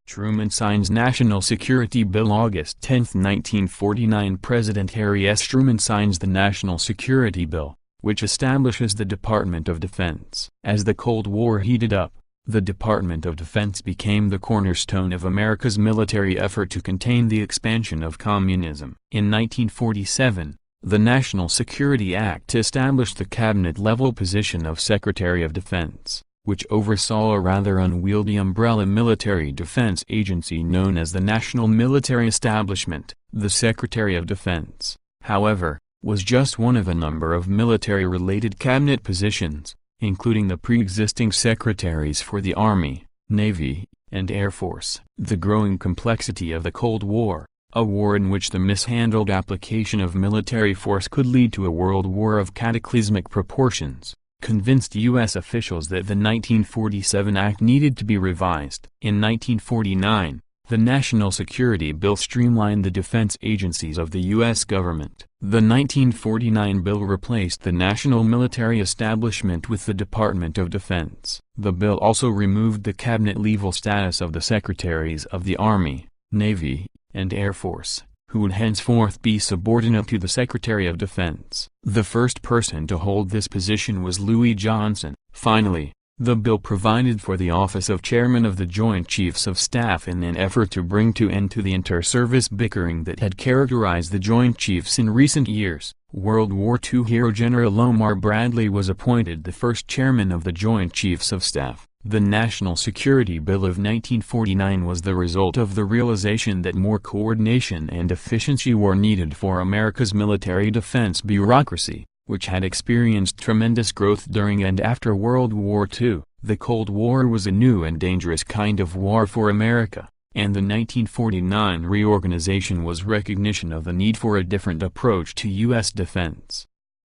Truman signs National Security Bill August 10, 1949 President Harry S. Truman signs the National Security Bill, which establishes the Department of Defense. As the Cold War heated up, the Department of Defense became the cornerstone of America's military effort to contain the expansion of communism. In 1947, the National Security Act established the cabinet-level position of Secretary of Defense, which oversaw a rather unwieldy umbrella military defense agency known as the National Military Establishment. The Secretary of Defense, however, was just one of a number of military-related cabinet positions, including the pre-existing secretaries for the Army, Navy, and Air Force. The growing complexity of the Cold War, a war in which the mishandled application of military force could lead to a world war of cataclysmic proportions, convinced U.S. officials that the 1947 Act needed to be revised. In 1949, the National Security Bill streamlined the defense agencies of the U.S. government. The 1949 bill replaced the National Military Establishment with the Department of Defense. The bill also removed the cabinet-level status of the Secretaries of the Army, Navy, and Air Force, who would henceforth be subordinate to the Secretary of Defense. The first person to hold this position was Louis Johnson. Finally, the bill provided for the office of Chairman of the Joint Chiefs of Staff in an effort to bring to end to the inter-service bickering that had characterized the Joint Chiefs in recent years. World War II hero General Omar Bradley was appointed the first chairman of the Joint Chiefs of Staff. The National Security Bill of 1949 was the result of the realization that more coordination and efficiency were needed for America's military defense bureaucracy, which had experienced tremendous growth during and after World War II. The Cold War was a new and dangerous kind of war for America, and the 1949 reorganization was recognition of the need for a different approach to U.S. defense.